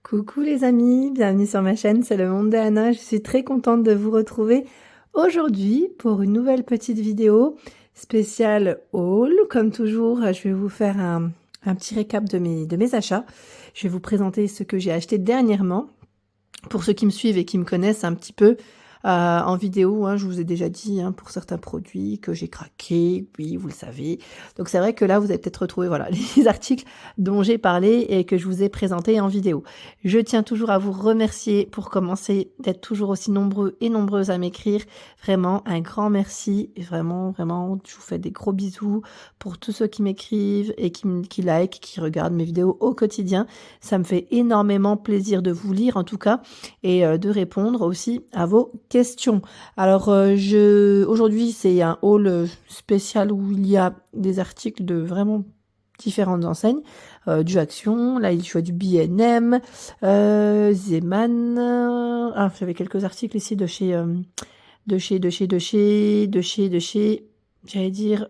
Coucou les amis, bienvenue sur ma chaîne, c'est le monde de Anna. Je suis très contente de vous retrouver aujourd'hui pour une nouvelle petite vidéo spéciale haul. Comme toujours, je vais vous faire un petit récap de mes achats. Je vais vous présenter ce que j'ai acheté dernièrement. Pour ceux qui me suivent et qui me connaissent un petit peu en vidéo, je vous ai déjà dit pour certains produits que j'ai craqué, oui, vous le savez. Donc c'est vrai que là, vous avez peut-être retrouvé voilà, les articles dont j'ai parlé et que je vous ai présentés en vidéo. Je tiens toujours à vous remercier pour commencer d'être toujours aussi nombreux et nombreuses à m'écrire. Vraiment, un grand merci. Et vraiment, vraiment, je vous fais des gros bisous pour tous ceux qui m'écrivent et qui like, qui regardent mes vidéos au quotidien. Ça me fait énormément plaisir de vous lire en tout cas et de répondre aussi à vos questions. Alors aujourd'hui c'est un haul spécial où il y a des articles de vraiment différentes enseignes, du Action, là il y a du B&M, Zeman, j'avais quelques articles ici de chez j'allais dire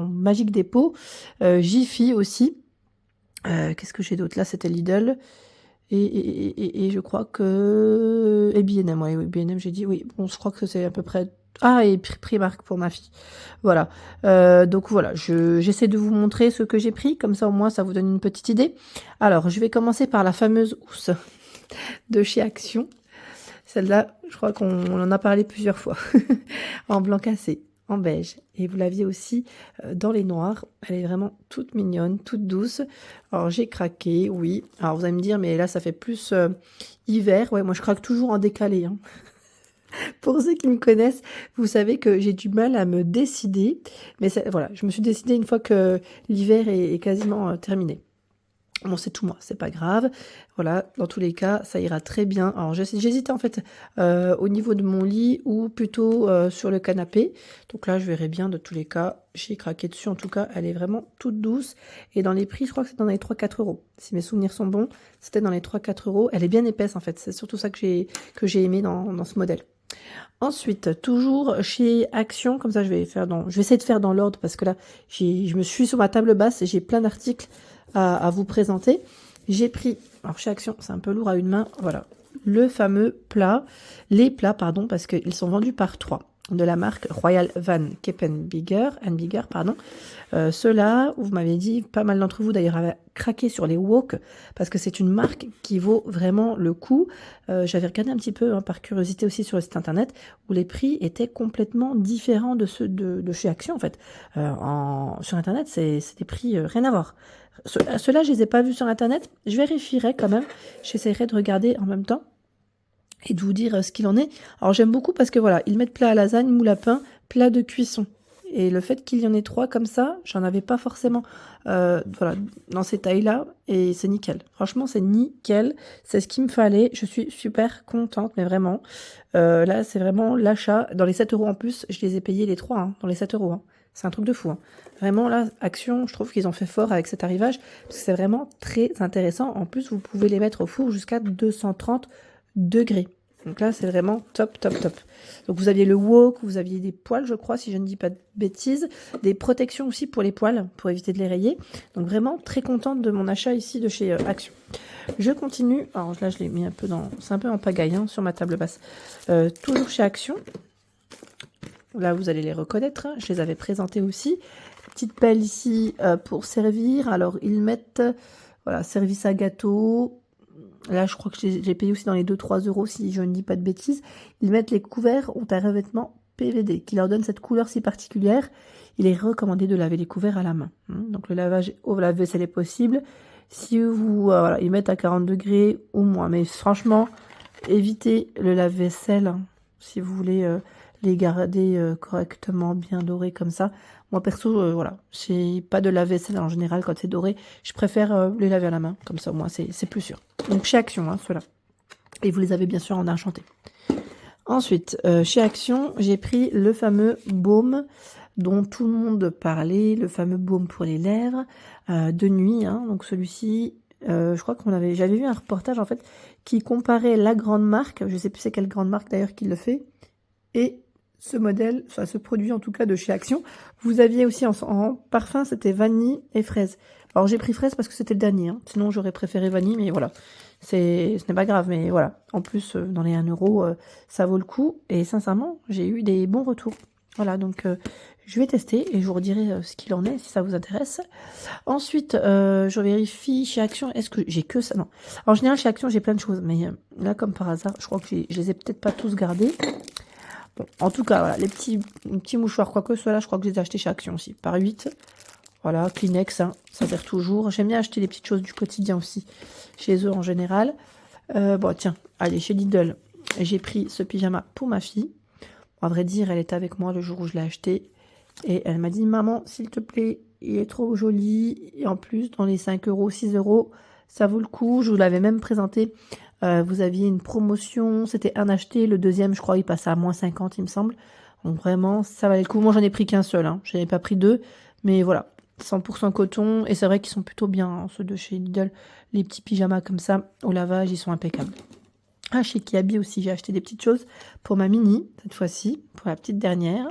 Magic Depot, Jiffy aussi. Qu'est-ce que j'ai d'autre là? C'était Lidl. Et je crois que... Et B&M, oui, B&M, j'ai dit, oui. Bon, je crois que c'est à peu près... Ah, et Primark pour ma fille. Voilà. Donc voilà, j'essaie de vous montrer ce que j'ai pris. Comme ça, au moins, ça vous donne une petite idée. Alors, je vais commencer par la fameuse housse de chez Action. Celle-là, je crois qu'on en a parlé plusieurs fois. En blanc cassé, en beige. Et vous l'aviez aussi dans les noirs. Elle est vraiment toute mignonne, toute douce. Alors j'ai craqué, oui. Alors vous allez me dire, mais là ça fait plus hiver. Ouais, moi je craque toujours en décalé. Pour ceux qui me connaissent, vous savez que j'ai du mal à me décider. Mais voilà, je me suis décidée une fois que l'hiver est quasiment terminé. Bon, c'est tout moi, c'est pas grave. Voilà, dans tous les cas, ça ira très bien. Alors, j'hésitais en fait au niveau de mon lit ou plutôt sur le canapé. Donc là, je verrai bien de tous les cas. J'ai craqué dessus, en tout cas, elle est vraiment toute douce. Et dans les prix, je crois que c'est dans les 3-4 euros. Si mes souvenirs sont bons, c'était dans les 3-4 euros. Elle est bien épaisse en fait, c'est surtout ça que j'ai aimé dans ce modèle. Ensuite, toujours chez Action, comme ça je vais essayer de faire dans l'ordre parce que là, je me suis sur ma table basse et j'ai plein d'articles à vous présenter. J'ai pris, alors chez Action, c'est un peu lourd à une main, voilà, les plats, pardon, parce qu'ils sont vendus par 3 de la marque Royal Van Keppenbigger, pardon. Ceux-là, vous m'avez dit, pas mal d'entre vous d'ailleurs avaient craqué sur les wok, parce que c'est une marque qui vaut vraiment le coup. J'avais regardé un petit peu par curiosité aussi sur le site internet, où les prix étaient complètement différents de ceux de chez Action en fait. Sur internet, c'est des prix rien à voir. Ceux-là, je les ai pas vus sur internet, je vérifierai quand même, j'essaierai de regarder en même temps et de vous dire ce qu'il en est. Alors j'aime beaucoup parce que voilà, ils mettent plat à lasagne, moule à pain, plat de cuisson. Et le fait qu'il y en ait 3 comme ça, j'en avais pas forcément voilà, dans ces tailles-là. Et c'est nickel. Franchement, c'est nickel. C'est ce qu'il me fallait. Je suis super contente, mais vraiment. Là, c'est vraiment l'achat. Dans les 7 euros en plus, je les ai payés les 3, dans les 7 euros. C'est un truc de fou. Vraiment, là, Action, je trouve qu'ils ont fait fort avec cet arrivage. Parce que c'est vraiment très intéressant. En plus, vous pouvez les mettre au four jusqu'à 230 degrés. Donc là, c'est vraiment top, top, top. Donc vous aviez le wok, vous aviez des poils, je crois, si je ne dis pas de bêtises, des protections aussi pour les poils, pour éviter de les rayer. Donc vraiment très contente de mon achat ici de chez Action. Je continue, alors là je l'ai mis un peu c'est un peu en pagaille sur ma table basse. Toujours chez Action. Là, vous allez les reconnaître, je les avais présentés aussi. Petite pelle ici pour servir. Alors, ils mettent, voilà, service à gâteau. Là, je crois que j'ai payé aussi dans les 2-3 euros, si je ne dis pas de bêtises. Ils mettent les couverts, ont un revêtement PVD qui leur donne cette couleur si particulière. Il est recommandé de laver les couverts à la main. Donc, le lavage au lave-vaisselle est possible. Si vous, voilà, ils mettent à 40 degrés ou moins. Mais franchement, évitez le lave-vaisselle si vous voulez les garder correctement, bien dorés comme ça. Moi, perso, voilà, j'ai pas de lave-vaisselle en général quand c'est doré. Je préfère les laver à la main, comme ça, moi, c'est plus sûr. Donc, chez Action, ceux-là. Et vous les avez bien sûr en argenté. Ensuite, chez Action, j'ai pris le fameux baume dont tout le monde parlait, le fameux baume pour les lèvres, de nuit. Donc, celui-ci, je crois j'avais vu un reportage, en fait, qui comparait la grande marque, je sais plus c'est quelle grande marque d'ailleurs qui le fait, et ce modèle, enfin ce produit en tout cas de chez Action. Vous aviez aussi en parfum, c'était vanille et fraise. Alors j'ai pris fraise parce que c'était le dernier, hein. Sinon j'aurais préféré vanille, mais voilà. Ce n'est pas grave, mais voilà. En plus, dans les 1 €, ça vaut le coup. Et sincèrement, j'ai eu des bons retours. Voilà, donc je vais tester et je vous redirai ce qu'il en est si ça vous intéresse. Ensuite, je vérifie chez Action, est-ce que j'ai que ça? Non. En général, chez Action, j'ai plein de choses, mais là, comme par hasard, je crois que je les ai peut-être pas tous gardés. Bon, en tout cas, voilà, les petits mouchoirs, quoique ceux-là, je crois que je les ai achetés chez Action aussi, par 8. Voilà, Kleenex, hein, ça sert toujours. J'aime bien acheter les petites choses du quotidien aussi, chez eux en général. Bon, tiens, allez, chez Lidl, j'ai pris ce pyjama pour ma fille. À vrai dire, elle était avec moi le jour où je l'ai acheté. Et elle m'a dit, maman, s'il te plaît, il est trop joli. Et en plus, dans les 5 €, 6 €, ça vaut le coup. Je vous l'avais même présenté. Vous aviez une promotion, c'était un acheté. Le deuxième, je crois, il passait à moins 50, il me semble. Donc vraiment, ça valait le coup. Moi, j'en ai pris qu'un seul. Hein. Je n'avais pas pris deux. Mais voilà, 100% coton. Et c'est vrai qu'ils sont plutôt bien, hein, ceux de chez Lidl. Les petits pyjamas comme ça, au lavage, ils sont impeccables. Ah, chez Kiabi aussi, j'ai acheté des petites choses pour ma mini, cette fois-ci, pour la petite dernière.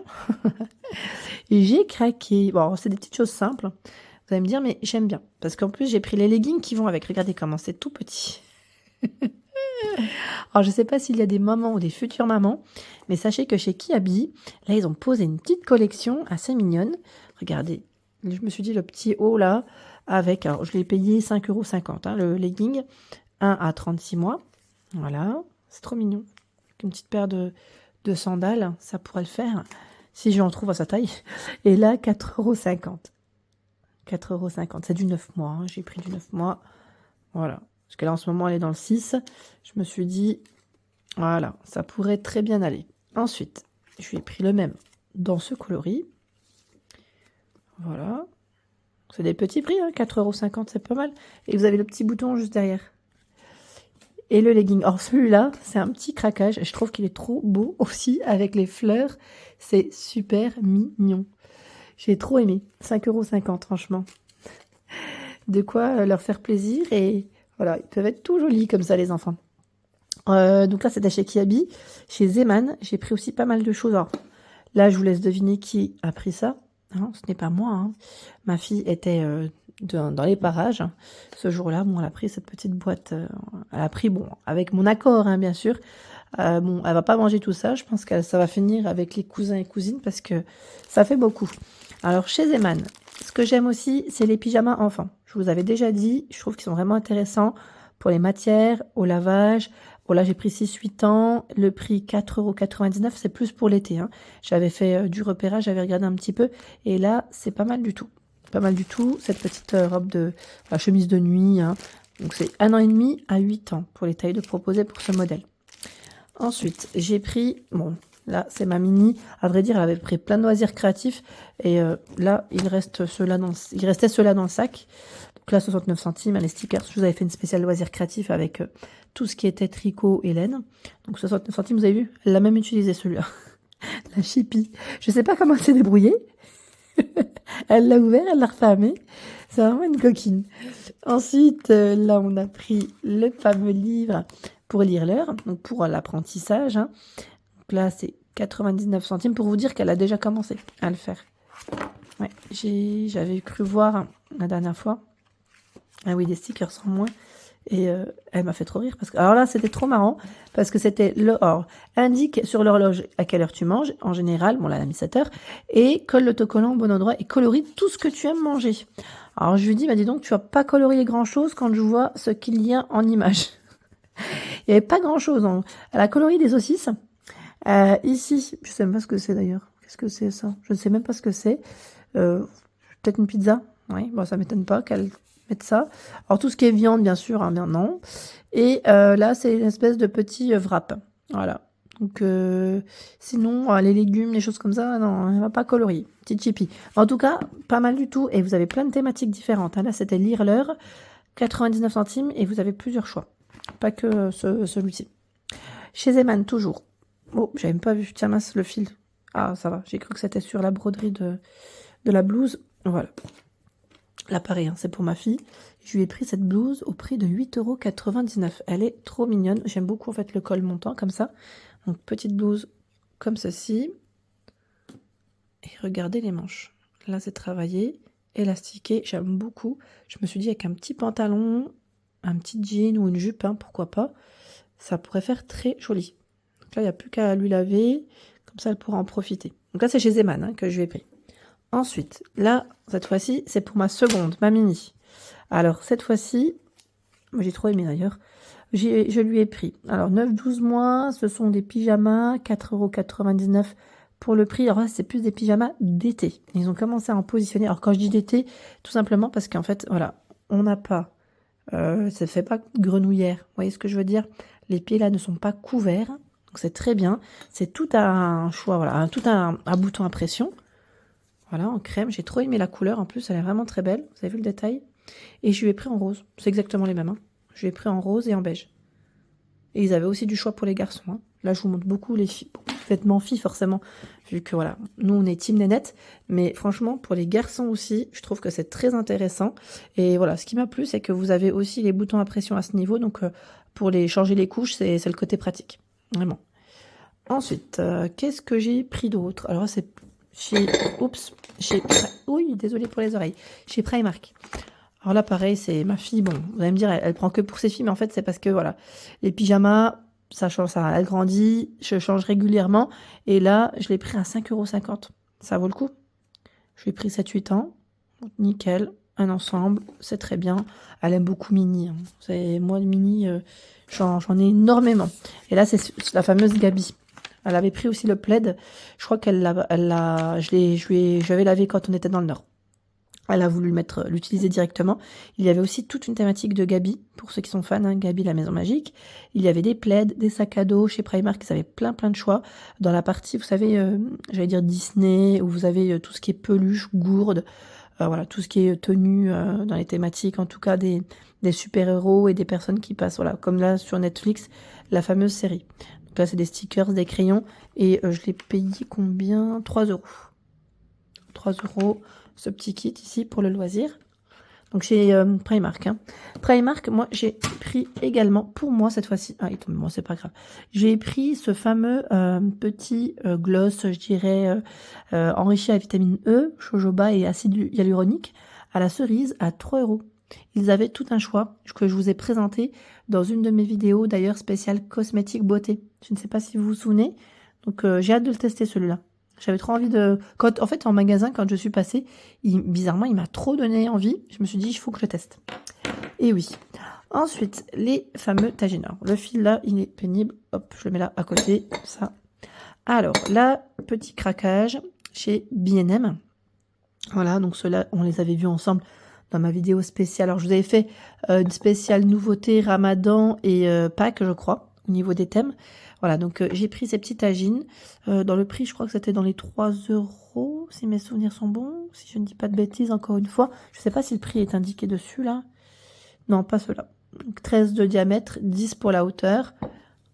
Et j'ai craqué. Bon, c'est des petites choses simples. Vous allez me dire, mais j'aime bien. Parce qu'en plus, j'ai pris les leggings qui vont avec. Regardez comment c'est tout petit. Alors, je ne sais pas s'il y a des mamans ou des futures mamans, mais sachez que chez Kiabi, là, ils ont posé une petite collection assez mignonne. Regardez, je me suis dit, le petit haut là, avec, alors je l'ai payé 5,50 €, hein, le legging, 1 à 36 mois. Voilà, c'est trop mignon. Une petite paire de sandales, ça pourrait le faire, si j'en trouve à sa taille. Et là, 4,50 €. 4,50 €, c'est du 9 mois, hein, j'ai pris du 9 mois. Voilà. Parce que là, en ce moment, elle est dans le 6. Je me suis dit, voilà, ça pourrait très bien aller. Ensuite, je lui ai pris le même dans ce coloris. Voilà. C'est des petits prix, hein, 4,50 €, c'est pas mal. Et vous avez le petit bouton juste derrière. Et le legging. Alors celui-là, c'est un petit craquage. Je trouve qu'il est trop beau aussi avec les fleurs. C'est super mignon. J'ai trop aimé. 5,50 €, franchement. De quoi leur faire plaisir et... Voilà, ils peuvent être tout jolis comme ça, les enfants. Donc là, c'était chez Kiabi. Chez Zeman, j'ai pris aussi pas mal de choses. Alors, là, je vous laisse deviner qui a pris ça. Non, ce n'est pas moi. Hein. Ma fille était dans les parages. Hein. Ce jour-là, bon, elle a pris cette petite boîte. Elle a pris, bon, avec mon accord, hein, bien sûr. Bon, elle va pas manger tout ça. Je pense que ça va finir avec les cousins et cousines parce que ça fait beaucoup. Alors, chez Zeman, ce que j'aime aussi, c'est les pyjamas enfants. Je vous avais déjà dit, je trouve qu'ils sont vraiment intéressants pour les matières, au lavage. Bon, là, j'ai pris 6-8 ans. Le prix 4,99 €, c'est plus pour l'été. Hein. J'avais fait du repérage, j'avais regardé un petit peu. Et là, c'est pas mal du tout. Pas mal du tout. Cette petite robe de chemise de nuit. Hein. Donc, c'est 1 an et demi à 8 ans pour les tailles de proposer pour ce modèle. Ensuite, j'ai pris... Bon, là, c'est ma mini. À vrai dire, elle avait pris plein de loisirs créatifs. Et là, il restait ceux-là dans le sac. Donc là, 69 centimes, les stickers. Je vous avais fait une spéciale loisirs créatifs avec tout ce qui était tricot et laine. Donc 69 centimes, vous avez vu? Elle l'a même utilisé, celui-là. La chippie. Je sais pas comment elle s'est débrouillée. Elle l'a ouvert, elle l'a refermé. C'est vraiment une coquine. Ensuite, là, on a pris le fameux livre pour lire l'heure, donc pour l'apprentissage. Hein. Donc là, c'est 99 centimes pour vous dire qu'elle a déjà commencé à le faire. Ouais, j'avais cru voir la dernière fois. Ah oui, des stickers en moins. Et elle m'a fait trop rire. Parce que, alors là, c'était trop marrant. Parce que c'était l'heure. Indique sur l'horloge à quelle heure tu manges. En général, bon là, elle a mis 7 heures. Et colle l'autocollant au bon endroit et colorie tout ce que tu aimes manger. Alors je lui dis, bah dis donc, tu vas pas colorier grand-chose quand je vois ce qu'il y a en image. Il n'y avait pas grand-chose. Hein. Elle a colorié des saucisses. Ici, je sais même pas ce que c'est d'ailleurs. Qu'est-ce que c'est ça? Je ne sais même pas ce que c'est. Peut-être une pizza. Oui, bon, ça m'étonne pas qu'elle mette ça. Alors tout ce qui est viande, bien sûr, hein, bien non. Et là, c'est une espèce de petit wrap. Voilà. Donc sinon, les légumes, les choses comme ça, non, elle va pas colorier. Petite chippie. En tout cas, pas mal du tout. Et vous avez plein de thématiques différentes. Hein. Là, c'était lire l'heure, 99 centimes, et vous avez plusieurs choix. Pas que celui-ci. Chez Zeman, toujours. Oh, j'avais même pas vu. Tiens, mince, le fil. Ah, ça va. J'ai cru que c'était sur la broderie de la blouse. Voilà. Là, pareil, hein, c'est pour ma fille. Je lui ai pris cette blouse au prix de 8,99 €. Elle est trop mignonne. J'aime beaucoup, en fait, le col montant, comme ça. Donc, petite blouse comme ceci. Et regardez les manches. Là, c'est travaillé, élastiqué, j'aime beaucoup. Je me suis dit avec un petit pantalon, un petit jean ou une jupe, hein, pourquoi pas, ça pourrait faire très joli. Donc là, il n'y a plus qu'à lui laver, comme ça, elle pourra en profiter. Donc là, c'est chez Zeman hein, que je lui ai pris. Ensuite, là, cette fois-ci, c'est pour ma seconde, ma mini. Alors, cette fois-ci, j'ai trop aimé d'ailleurs, je lui ai pris. Alors, 9-12 mois, ce sont des pyjamas, 4,99 € pour le prix. Alors là, c'est plus des pyjamas d'été. Ils ont commencé à en positionner. Alors, quand je dis d'été, tout simplement parce qu'en fait, voilà, on n'a pas, ça ne fait pas grenouillère. Vous voyez ce que je veux dire? Les pieds là ne sont pas couverts. Donc, c'est très bien. C'est tout un choix, voilà, tout un bouton à pression. Voilà, en crème. J'ai trop aimé la couleur. En plus, elle est vraiment très belle. Vous avez vu le détail? Et je lui ai pris en rose. C'est exactement les mêmes. Hein. Je lui ai pris en rose et en beige. Et ils avaient aussi du choix pour les garçons. Hein. Là, je vous montre beaucoup les filles. Bon, vêtements filles, forcément. Vu que, voilà, nous, on est team nénette. Mais franchement, pour les garçons aussi, je trouve que c'est très intéressant. Et voilà, ce qui m'a plu, c'est que vous avez aussi les boutons à pression à ce niveau. Donc, pour les changer les couches, c'est le côté pratique. Vraiment. Ensuite, qu'est-ce que j'ai pris d'autre? Alors, c'est chez... Oups. Oui, désolée pour les oreilles. Chez Primark. Alors là, pareil, c'est ma fille. Bon, vous allez me dire, elle prend que pour ses filles, mais en fait, c'est parce que, voilà, les pyjamas, ça change, ça, elle grandit, je change régulièrement. Et là, je l'ai pris à 5,50 €. Ça vaut le coup. Je l'ai pris 7-8 ans. Nickel. Un ensemble. C'est très bien. Elle aime beaucoup Mini. Hein. Moi, Mini, j'en ai énormément. Et là, c'est la fameuse Gabi. Elle avait pris aussi le plaid. Je crois je l'avais lavé quand on était dans le Nord. Elle a voulu l'utiliser directement. Il y avait aussi toute une thématique de Gabi, pour ceux qui sont fans, hein, Gabi la maison magique. Il y avait des plaids, des sacs à dos. Chez Primark, ils avaient plein de choix. Dans la partie, vous savez, j'allais dire Disney, où vous avez tout ce qui est peluche, gourde, voilà, tout ce qui est tenue dans les thématiques, en tout cas des super-héros et des personnes qui passent, voilà, comme là sur Netflix, la fameuse série. Donc là, c'est des stickers, des crayons, et je l'ai payé combien? 3 €. 3 € ce petit kit ici pour le loisir. Donc chez Primark. Hein. Primark, moi j'ai pris également, pour moi cette fois-ci, il tombe, moi c'est pas grave, j'ai pris ce fameux petit gloss, je dirais, enrichi à vitamine E, jojoba et acide hyaluronique, à la cerise à 3 €. Ils avaient tout un choix que je vous ai présenté dans une de mes vidéos, d'ailleurs spéciale cosmétique beauté. Je ne sais pas si vous vous souvenez, donc j'ai hâte de le tester celui-là. J'avais trop envie de... En fait, en magasin, quand je suis passée, bizarrement, il m'a trop donné envie. Je me suis dit, il faut que je teste. Et oui. Ensuite, les fameux Taginor. Le fil, là, il est pénible. Hop, je le mets là, à côté, comme ça. Alors, là, petit craquage chez B&M. Voilà, donc ceux-là, on les avait vus ensemble dans ma vidéo spéciale. Alors, je vous avais fait une spéciale nouveauté Ramadan et Pâques, je crois, au niveau des thèmes. Voilà, donc j'ai pris ces petits tagines. Dans le prix, je crois que c'était dans les 3 €, si mes souvenirs sont bons. Si je ne dis pas de bêtises, encore une fois. Je ne sais pas si le prix est indiqué dessus, là. Non, pas ceux-là. 13 de diamètre, 10 pour la hauteur.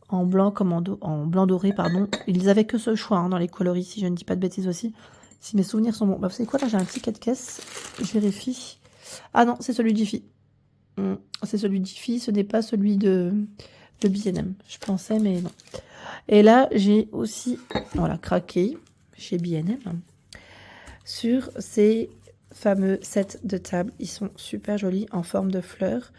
En blanc comme en blanc doré, pardon. Ils avaient que ce choix hein, dans les coloris, si je ne dis pas de bêtises aussi. Si mes souvenirs sont bons. Bah, vous savez quoi, là, j'ai un ticket de caisse. Je vérifie. Ah non, c'est celui d'Ifi. C'est celui d'Ifi, ce n'est pas celui de B&M. Je pensais, mais non. Et là, j'ai aussi, voilà, craqué chez B&M sur ces fameux sets de table. Ils sont super jolis en forme de fleurs.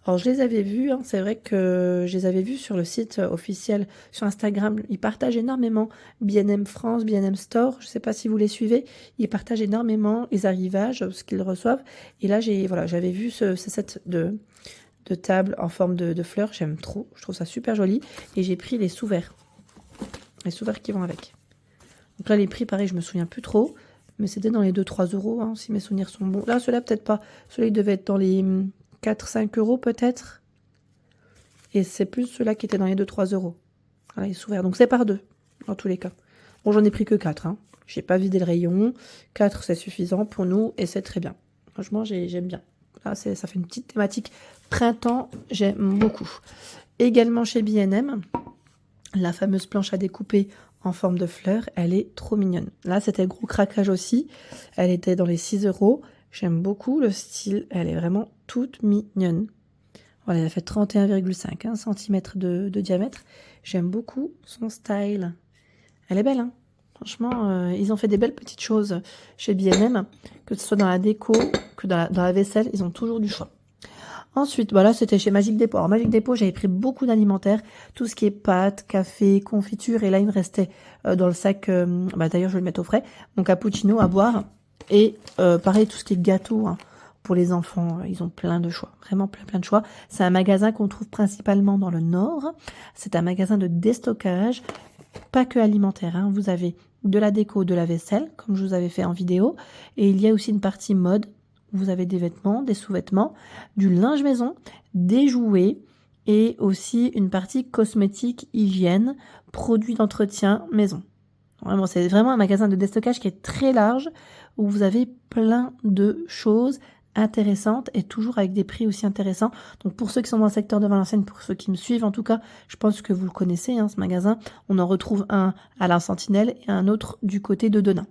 Alors, je les avais vus, hein, c'est vrai que je les avais vus sur le site officiel, sur Instagram. Ils partagent énormément B&M France, B&M Store. Je ne sais pas si vous les suivez. Ils partagent énormément les arrivages, ce qu'ils reçoivent. Et là, j'avais vu ce set de table en forme de fleurs. J'aime trop. Je trouve ça super joli. Et j'ai pris les sous-verts. Les sous-verts qui vont avec. Donc là, les prix, pareil, je me souviens plus trop. Mais c'était dans les 2-3 €, hein, si mes souvenirs sont bons. Là, ceux-là, peut-être pas. Ceux-là, ils devaient être dans les 4-5 € peut-être. Et c'est plus ceux-là qui étaient dans les 2-3 €. Voilà, ils sont ouverts. Donc c'est par deux, dans tous les cas. Bon, j'en ai pris que 4. Hein. J'ai pas vidé le rayon. 4, c'est suffisant pour nous et c'est très bien. Franchement, j'aime bien. Là, ça fait une petite thématique printemps. J'aime beaucoup. Également chez B&M, la fameuse planche à découper en forme de fleurs, elle est trop mignonne. Là, c'était le gros craquage aussi. Elle était dans les 6 €. J'aime beaucoup le style. Elle est vraiment toute mignonne. Voilà, elle fait 31,5 cm de diamètre. J'aime beaucoup son style. Elle est belle, hein? Franchement, ils ont fait des belles petites choses chez B&M, que ce soit dans la déco, que dans la vaisselle, ils ont toujours du choix. Ensuite, voilà, c'était chez Magic Depot. Alors, Magic Depot, j'avais pris beaucoup d'alimentaires, tout ce qui est pâtes, café, confiture, et là, il me restait dans le sac, d'ailleurs, je vais le mettre au frais, mon cappuccino à boire, et pareil, tout ce qui est gâteau, hein, pour les enfants, ils ont plein de choix, vraiment plein de choix. C'est un magasin qu'on trouve principalement dans le Nord, c'est un magasin de déstockage, pas que alimentaire, hein. Vous avez de la déco, de la vaisselle, comme je vous avais fait en vidéo, et il y a aussi une partie mode. Vous avez des vêtements, des sous-vêtements, du linge maison, des jouets et aussi une partie cosmétique, hygiène, produits d'entretien maison. Vraiment, c'est vraiment un magasin de déstockage qui est très large où vous avez plein de choses intéressantes et toujours avec des prix aussi intéressants. Donc pour ceux qui sont dans le secteur de Valenciennes, pour ceux qui me suivent en tout cas, je pense que vous le connaissez, hein, ce magasin. On en retrouve un à la Sentinelle et un autre du côté de Denain.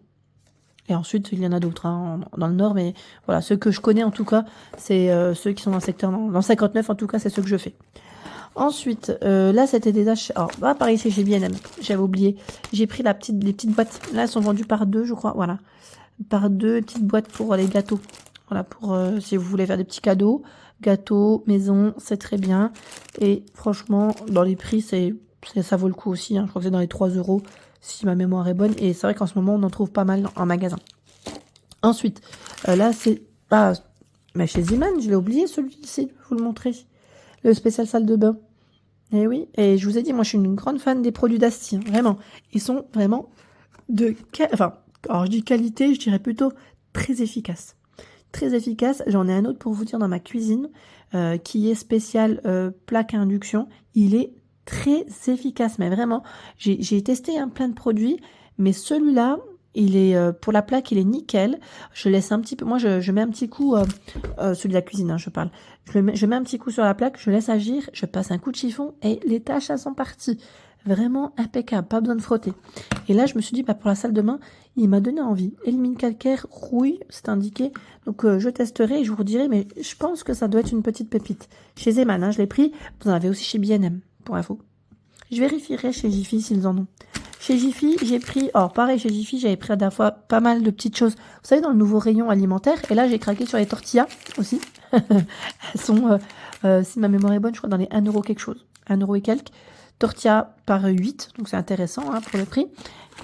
Et ensuite, il y en a d'autres hein, dans le Nord, mais voilà, ceux que je connais en tout cas, c'est ceux qui sont dans le secteur, dans 59 en tout cas, c'est ceux que je fais. Ensuite, là, c'était des achats. Alors, pareil, c'est chez B&M, j'avais oublié. J'ai pris les petites boîtes. Là, elles sont vendues par 2, je crois, voilà. Par 2 petites boîtes pour les gâteaux. Voilà, pour si vous voulez faire des petits cadeaux. Gâteaux, maison, c'est très bien. Et franchement, dans les prix, ça vaut le coup aussi. Hein. Je crois que c'est dans les 3 €. Si ma mémoire est bonne. Et c'est vrai qu'en ce moment, on en trouve pas mal en magasin. Ensuite, là, c'est... Ah, mais chez Zeeman, je l'ai oublié celui-ci, je vais vous le montrer. Le spécial salle de bain. Et oui, et je vous ai dit, moi, je suis une grande fan des produits d'Asti. Hein, vraiment. Ils sont vraiment alors je dis qualité, je dirais plutôt très efficace. Très efficace. J'en ai un autre pour vous dire dans ma cuisine, qui est spécial plaque à induction. Il est très efficace, mais vraiment, j'ai testé plein de produits, mais celui-là, il est pour la plaque, il est nickel. Je laisse un petit peu, moi je mets un petit coup, celui de la cuisine, hein, je parle. Je mets un petit coup sur la plaque, je laisse agir, je passe un coup de chiffon et les tâches elles sont parties. Vraiment impeccable, pas besoin de frotter. Et là, je me suis dit, pour la salle de bain, il m'a donné envie. Élimine calcaire, rouille, c'est indiqué. Donc, je testerai et je vous redirai, mais je pense que ça doit être une petite pépite. Chez Zeeman, hein, je l'ai pris. Vous en avez aussi chez B&M, pour info. Je vérifierai chez Jiffy s'ils en ont. Chez Jiffy, j'ai pris... Alors, pareil, chez Jiffy, j'avais pris à la fois pas mal de petites choses. Vous savez, dans le nouveau rayon alimentaire. Et là, j'ai craqué sur les tortillas aussi. Elles sont, si ma mémoire est bonne, je crois dans les 1 € quelque chose. 1 € et quelques. Tortilla par 8, donc c'est intéressant hein, pour le prix.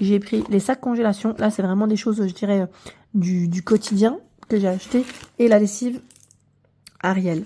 J'ai pris les sacs congélation. Là, c'est vraiment des choses, je dirais, du quotidien que j'ai acheté. Et la lessive Ariel.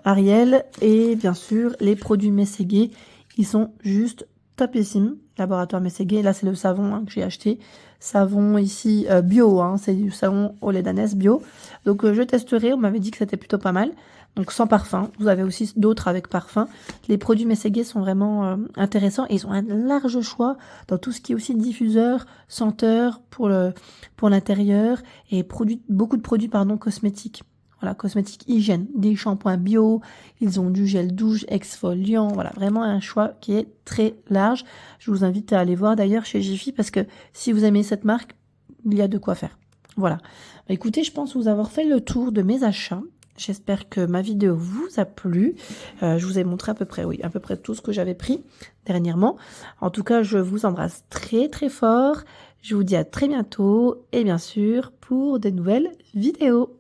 Ariel et bien sûr, les produits Mességué. Ils sont juste topissimes. Laboratoire Mességué. Là, c'est le savon hein, que j'ai acheté. Savon ici bio. Hein, c'est du savon au lait d'ânesse bio. Donc, je testerai. On m'avait dit que c'était plutôt pas mal. Donc sans parfum, vous avez aussi d'autres avec parfum. Les produits Mességué sont vraiment intéressants et ils ont un large choix dans tout ce qui est aussi diffuseur, senteur pour l'intérieur et beaucoup de produits cosmétiques. Voilà, cosmétiques hygiène, des shampoings bio, ils ont du gel douche exfoliant, voilà, vraiment un choix qui est très large. Je vous invite à aller voir d'ailleurs chez Jiffy parce que si vous aimez cette marque, il y a de quoi faire. Voilà. Écoutez, je pense vous avoir fait le tour de mes achats. J'espère que ma vidéo vous a plu. Je vous ai montré à peu près tout ce que j'avais pris dernièrement. En tout cas, je vous embrasse très très fort. Je vous dis à très bientôt et bien sûr pour de nouvelles vidéos.